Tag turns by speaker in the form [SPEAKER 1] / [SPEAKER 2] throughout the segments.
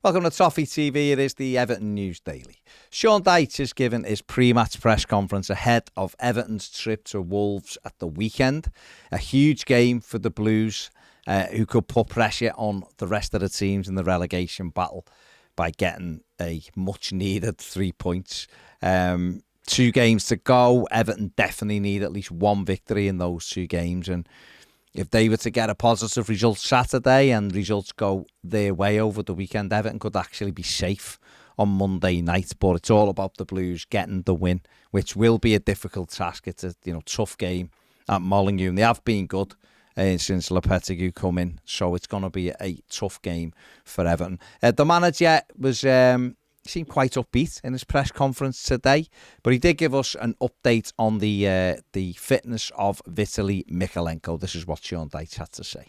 [SPEAKER 1] Welcome to Toffee TV. It is the Everton News Daily. Sean Dyche has given his pre-match press conference ahead of Everton's trip to Wolves at the weekend. A huge game for the Blues, who could put pressure on the rest of the teams in the relegation battle by getting a much-needed 3 points. 2 games to go. Everton definitely need at least one victory in those 2 games, and if they were to get a positive result Saturday and results go their way over the weekend, Everton could actually be safe on Monday night. But it's all about the Blues getting the win, which will be a difficult task. It's a tough game at Molineux, and they have been good since Lopetegui come in, so it's going to be a tough game for Everton. The manager was seemed quite upbeat in his press conference today, but he did give us an update on the fitness of Vitaly Mykolenko. This is what Sean Dyche had to say.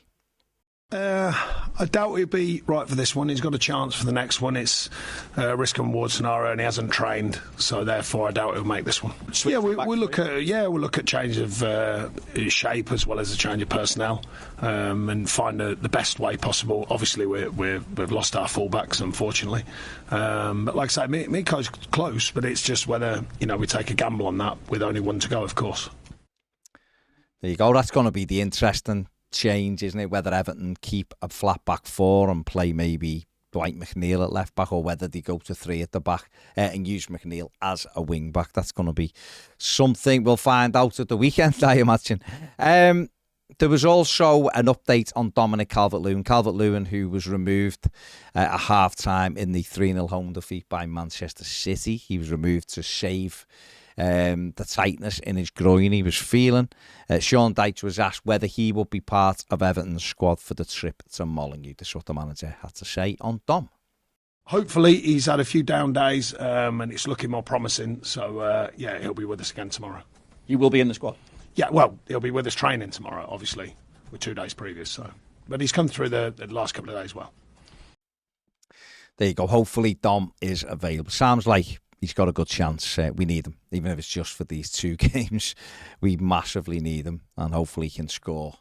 [SPEAKER 2] I doubt he'll be right for this one. He's got a chance for the next one. It's a risk and reward scenario, and he hasn't trained, so therefore I doubt he'll make this one. We'll look at change of shape as well as a change of personnel, and find the best way possible. Obviously, we've lost our fullbacks, unfortunately, but like I say, Miko's close, but it's just whether we take a gamble on that with only one to go, of course.
[SPEAKER 1] There you go. That's going to be the interesting change, isn't it? Whether Everton keep a flat back 4 and play maybe Dwight McNeil at left back, or whether they go to 3 at the back and use McNeil as a wing back. That's going to be something we'll find out at the weekend, I imagine. There was also an update on Dominic Calvert-Lewin. Calvert-Lewin, who was removed at half-time in the 3-0 home defeat by Manchester City. He was removed to save the tightness in his groin he was feeling. Sean Dyche was asked whether he would be part of Everton's squad for the trip to Molineux. This is what the manager had to say on Dom.
[SPEAKER 2] Hopefully he's had a few down days, and it's looking more promising. So he'll be with us again tomorrow.
[SPEAKER 3] He will be in the squad?
[SPEAKER 2] Yeah, well, he'll be with us training tomorrow, obviously, with 2 days previous. So, but he's come through the last couple of days well.
[SPEAKER 1] There you go. Hopefully Dom is available. Sounds like he's got a good chance. We need him, even if it's just for these 2 games. We massively need him, and hopefully he can score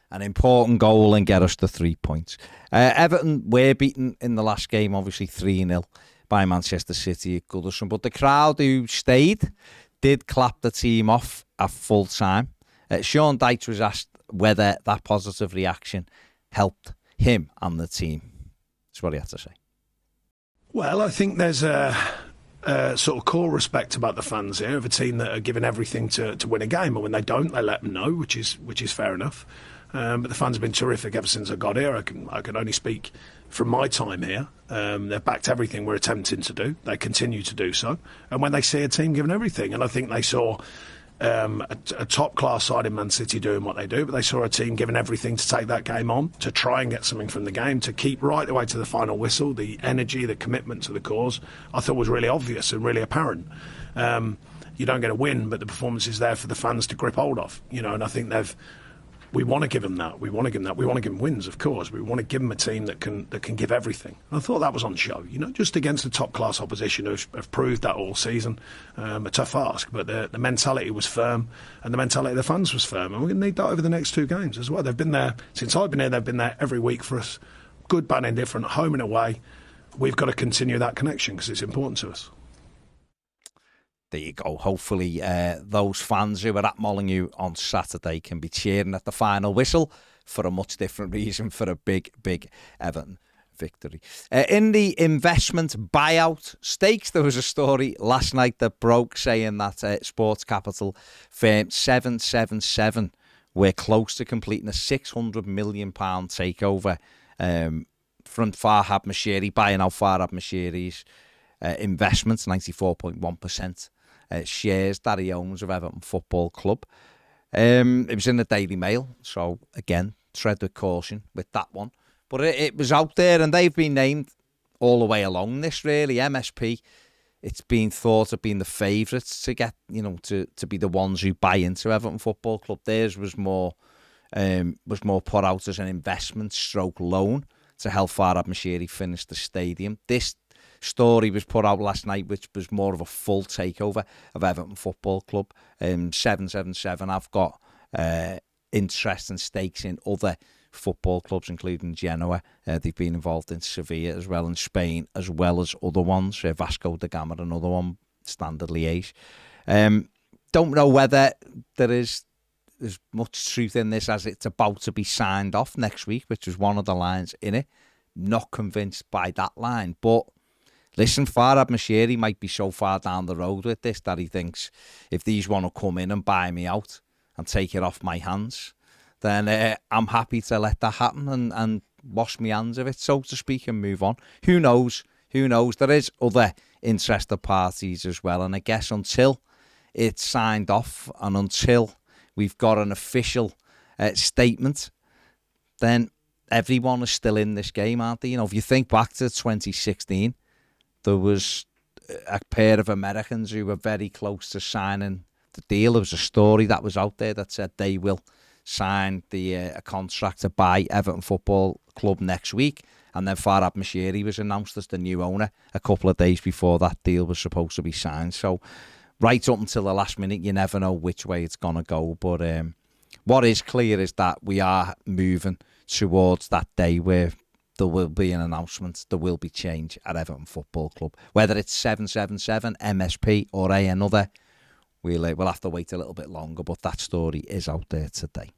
[SPEAKER 1] an important goal and get us the 3 points. Everton were beaten in the last game, obviously 3-0 by Manchester City at Goodison, but the crowd who stayed did clap the team off at full time. Sean Dyche was asked whether that positive reaction helped him and the team. That's what he had to say.
[SPEAKER 2] Well, I think there's a sort of core respect about the fans here of a team that are giving everything to win a game, and when they don't, they let them know, which is fair enough. But the fans have been terrific ever since I got here. I can only speak from my time here. They've backed everything we're attempting to do. They continue to do so. And when they see a team giving everything, and I think they saw a top-class side in Man City doing what they do, but they saw a team giving everything to take that game on, to try and get something from the game, to keep right the way to the final whistle. The energy, the commitment to the cause, I thought was really obvious and really apparent. You don't get a win, but the performance is there for the fans to grip hold of. And I think we want to give them that. We want to give them wins, of course. We want to give them a team that can give everything. And I thought that was on show, just against the top-class opposition who have proved that all season. A tough ask, but the mentality was firm, and the mentality of the fans was firm. And we're going to need that over the next 2 games as well. They've been there, since I've been here, they've been there every week for us. Good, bad, indifferent, home and away. We've got to continue that connection because it's important to us.
[SPEAKER 1] There you go. Hopefully those fans who were at Molineux on Saturday can be cheering at the final whistle for a much different reason, for a big, big Everton victory. In the investment buyout stakes, there was a story last night that broke saying that sports capital firm 777 were close to completing a £600 million takeover from Farhad Moshiri, buying out Farhad Moshiri's investments, 94.1%. Shares that he owns of Everton Football Club. It was in the Daily Mail, so again, tread with caution with that one. But it was out there, and they've been named all the way along this, really. MSP, it's been thought of being the favourites to get, to be the ones who buy into Everton Football Club. Theirs was more put out as an investment stroke loan to help Farhad Moshiri finish the stadium. This story was put out last night, which was more of a full takeover of Everton Football Club. 777 have got interest and stakes in other football clubs, including Genoa. They've been involved in Sevilla as well, in Spain, as well as other ones. Vasco da Gama, another one, Standard Liège. Don't know whether there's much truth in this as it's about to be signed off next week, which was one of the lines in it. Not convinced by that line. But listen, Farhad Moshiri might be so far down the road with this that he thinks if these want to come in and buy me out and take it off my hands, then I'm happy to let that happen and wash my hands of it, so to speak, and move on. Who knows? Who knows? There is other interested parties as well. And I guess until it's signed off and until we've got an official statement, then everyone is still in this game, aren't they? You know, if you think back to 2016, there was a pair of Americans who were very close to signing the deal. There was a story that was out there that said they will sign a contract to buy Everton Football Club next week. And then Farhad Moshiri was announced as the new owner a couple of days before that deal was supposed to be signed. So right up until the last minute, you never know which way it's going to go. But what is clear is that we are moving towards that day where there will be an announcement, there will be change at Everton Football Club. Whether it's 777, MSP or another, we'll have to wait a little bit longer, but that story is out there today.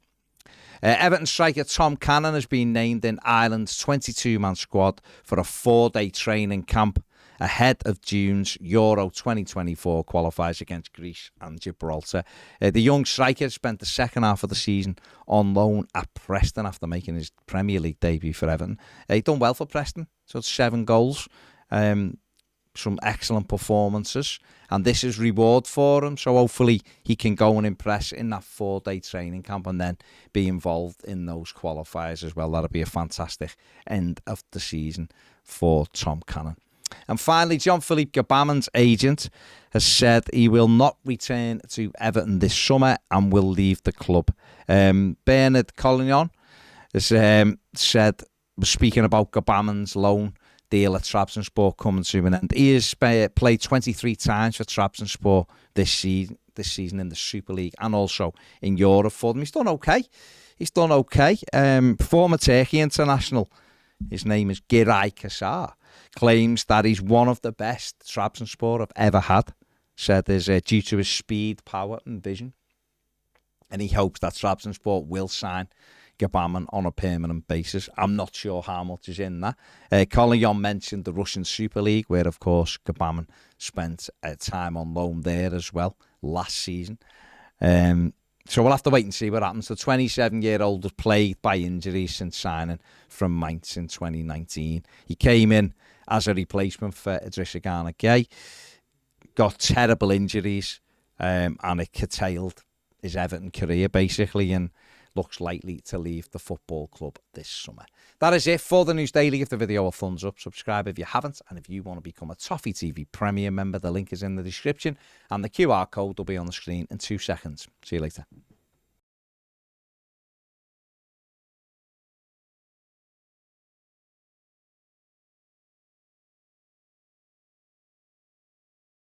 [SPEAKER 1] Everton striker Tom Cannon has been named in Ireland's 22-man squad for a 4-day training camp ahead of June's Euro 2024 qualifiers against Greece and Gibraltar. The young striker spent the second half of the season on loan at Preston after making his Premier League debut for Everton. He's done well for Preston, so it's 7 goals, some excellent performances, and this is reward for him. So hopefully he can go and impress in that 4-day training camp and then be involved in those qualifiers as well. That'll be a fantastic end of the season for Tom Cannon. And finally, Jean-Philippe Gbamin's agent has said he will not return to Everton this summer and will leave the club. Bernard Collignon has said, speaking about Gbamin's loan deal at Trabzonspor coming to an end, he has played 23 times for Trabzonspor this season in the Super League and also in Europe for them. He's done okay. Former Turkey international, his name is Giray Kassar, claims that he's one of the best Trabzonspor have ever had. Said is due to his speed, power and vision. And he hopes that Trabzonspor will sign Gbamin on a permanent basis. I'm not sure how much is in that. Collignon mentioned the Russian Super League, where of course Gbamin spent time on loan there as well last season. So we'll have to wait and see what happens. The 27-year-old was plagued by injuries since signing from Mainz in 2019. He came in as a replacement for Idrissa Gana Gueye, got terrible injuries, and it curtailed his Everton career basically, and looks likely to leave the football club this summer. That is it for the News Daily. Give the video a thumbs up, subscribe if you haven't, and if you want to become a Toffee TV Premier member, the link is in the description, and the QR code will be on the screen in 2 seconds. See you later.